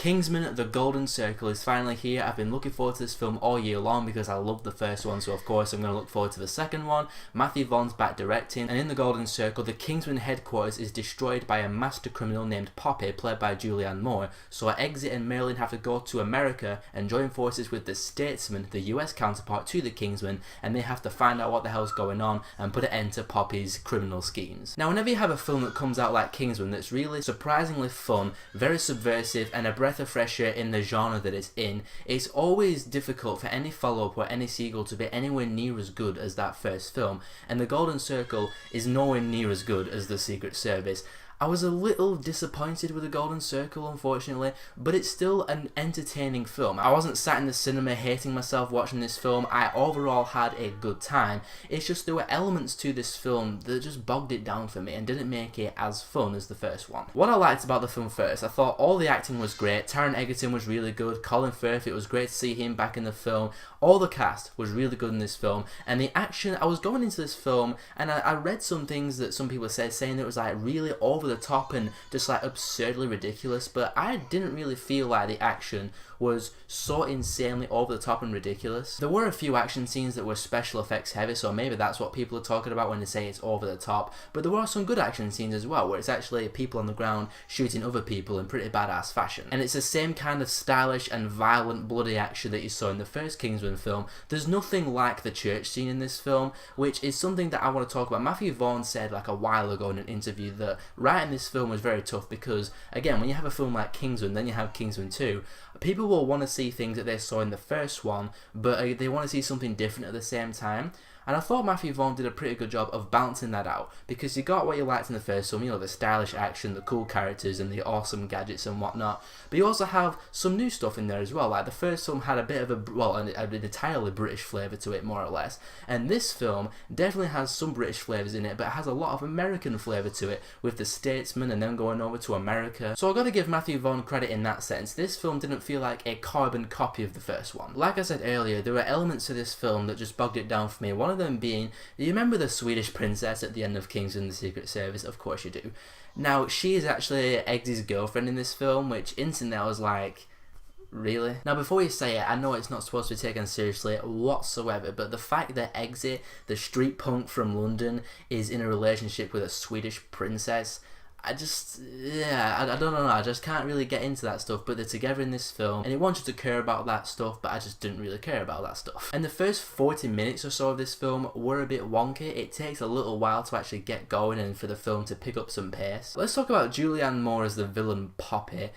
Kingsman: The Golden Circle is finally here. I've been looking forward to this film all year long because I loved the first one, so of course I'm going to look forward to the second one. Matthew Vaughn's back directing, and in The Golden Circle, the Kingsman headquarters is destroyed by a master criminal named Poppy, played by Julianne Moore, so Exit and Marilyn have to go to America and join forces with the Statesman, the US counterpart to the Kingsman, and they have to find out what the hell's going on and put an end to Poppy's criminal schemes. Now, whenever you have a film that comes out like Kingsman that's really surprisingly fun, very subversive, and a breath of fresh air in the genre that it's in, it's always difficult for any follow-up or any sequel to be anywhere near as good as that first film, and The Golden Circle is nowhere near as good as The Secret Service. I was a little disappointed with The Golden Circle, unfortunately, but it's still an entertaining film. I wasn't sat in the cinema hating myself watching this film. I overall had a good time. It's just there were elements to this film that just bogged it down for me and didn't make it as fun as the first one. What I liked about the film first, I thought all the acting was great. Taron Egerton was really good. Colin Firth, it was great to see him back in the film. All the cast was really good in this film, and the action, I was going into this film and I read some things that some people said, saying that it was like really over the top and just like absurdly ridiculous, but I didn't really feel like the action was so insanely over the top and ridiculous. There were a few action scenes that were special effects heavy, so maybe that's what people are talking about when they say it's over the top, but there were some good action scenes as well, where it's actually people on the ground shooting other people in pretty badass fashion. And it's the same kind of stylish and violent bloody action that you saw in the first Kingsman film. There's nothing like the church scene in this film, which is something that I want to talk about. Matthew Vaughn said like a while ago in an interview that writing this film was very tough because, again, when you have a film like Kingsman, then you have Kingsman 2, people will want to see things that they saw in the first one, but they want to see something different at the same time. And I thought Matthew Vaughn did a pretty good job of balancing that out, because you got what you liked in the first film, you know, the stylish action, the cool characters, and the awesome gadgets and whatnot, but you also have some new stuff in there as well. Like the first film had a bit of an entirely British flavour to it, more or less, and this film definitely has some British flavours in it, but it has a lot of American flavour to it, with the Statesman and then going over to America. So I've got to give Matthew Vaughn credit in that sense. This film didn't feel like a carbon copy of the first one. Like I said earlier, there were elements to this film that just bogged it down for me. One of them being, you remember the Swedish princess at the end of Kingsman: The Secret Service? Of course you do. Now, she is actually Eggsy's girlfriend in this film, which instantly I was like, really? Now, before you say it, I know it's not supposed to be taken seriously whatsoever, but the fact that Eggsy, the street punk from London, is in a relationship with a Swedish princess, I don't know, I just can't really get into that stuff, but they're together in this film, and it wants you to care about that stuff, but I just didn't really care about that stuff. And the first 40 minutes or so of this film were a bit wonky. It takes a little while to actually get going and for the film to pick up some pace. Let's talk about Julianne Moore as the villain Poppy.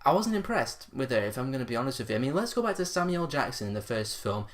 I wasn't impressed with her, if I'm going to be honest with you. I mean, let's go back to Samuel Jackson in the first film.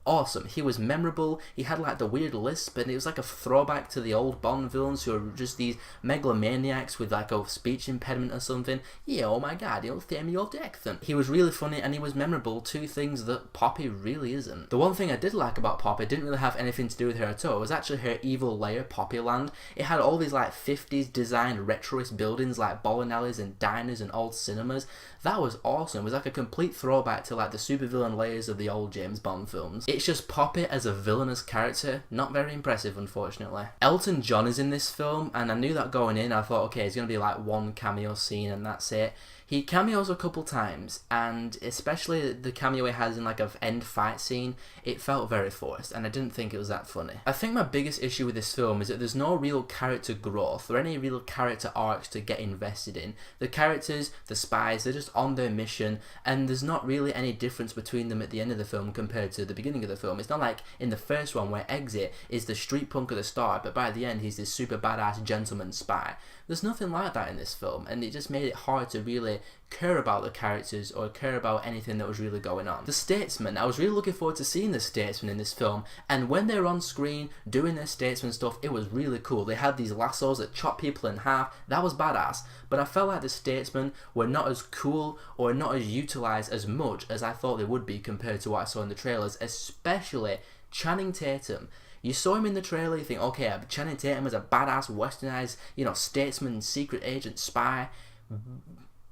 Awesome. He was memorable. He had like the weird lisp, and it was like a throwback to the old Bond villains who are just these megalomaniacs with like a speech impediment or something. Yeah, oh my god, he'll Samuel Jackson. He was really funny and he was memorable, two things that Poppy really isn't. The one thing I did like about Poppy didn't really have anything to do with her at all. It was actually her evil lair, Poppyland. It had all these like 50s designed retroist buildings like bowling alleys and diners and old cinemas. That was awesome. It was like a complete throwback to like the supervillain layers of the old James Bond films. It's just Poppy as a villainous character, not very impressive, unfortunately. Elton John is in this film, and I knew that going in. I thought, okay, it's going to be like one cameo scene and that's it. He cameos a couple times, and especially the cameo he has in like an end fight scene, it felt very forced, and I didn't think it was that funny. I think my biggest issue with this film is that there's no real character growth or any real character arcs to get invested in. The characters, the spies, they're just on their mission, and there's not really any difference between them at the end of the film compared to the beginning of the film. It's not like in the first one where Exit is the street punk at the start, but by the end he's this super badass gentleman spy. There's nothing like that in this film, and it just made it hard to really care about the characters or care about anything that was really going on. The Statesman, I was really looking forward to seeing the Statesman in this film, and when they're on screen doing their Statesman stuff, it was really cool. They had these lassos that chop people in half. That was badass, but I felt like the Statesmen were not as cool or not as utilised as much as I thought they would be compared to what I saw in the trailers, especially Channing Tatum. You saw him in the trailer, you think, okay, Channing Tatum is a badass, westernized, statesman, secret agent, spy.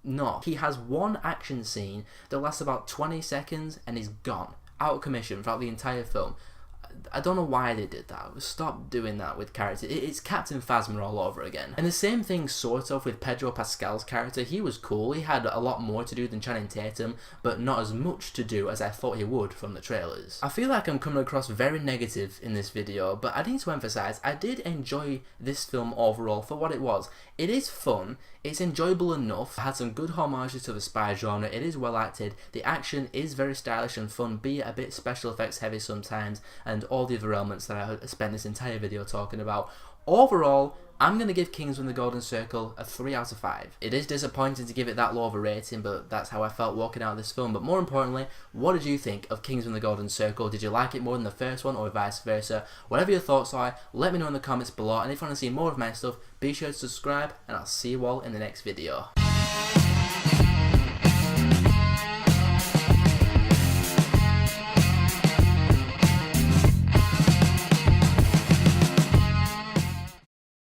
No. He has one action scene that lasts about 20 seconds and he's gone. Out of commission throughout the entire film. I don't know why they did that. Stop doing that with characters. It's Captain Phasma all over again. And the same thing sort of with Pedro Pascal's character. He was cool. He had a lot more to do than Channing Tatum, but not as much to do as I thought he would from the trailers. I feel like I'm coming across very negative in this video, but I need to emphasize I did enjoy this film overall for what it was. It is fun, it's enjoyable enough, it had some good homages to the spy genre, it is well acted, the action is very stylish and fun, be it a bit special effects heavy sometimes, and all the other elements that I spent this entire video talking about. Overall, I'm going to give Kingsman: The Golden Circle a 3 out of 5. It is disappointing to give it that low of a rating, but that's how I felt walking out of this film. But more importantly, what did you think of Kingsman: The Golden Circle? Did you like it more than the first one, or vice versa? Whatever your thoughts are, let me know in the comments below. And if you want to see more of my stuff, be sure to subscribe, and I'll see you all in the next video.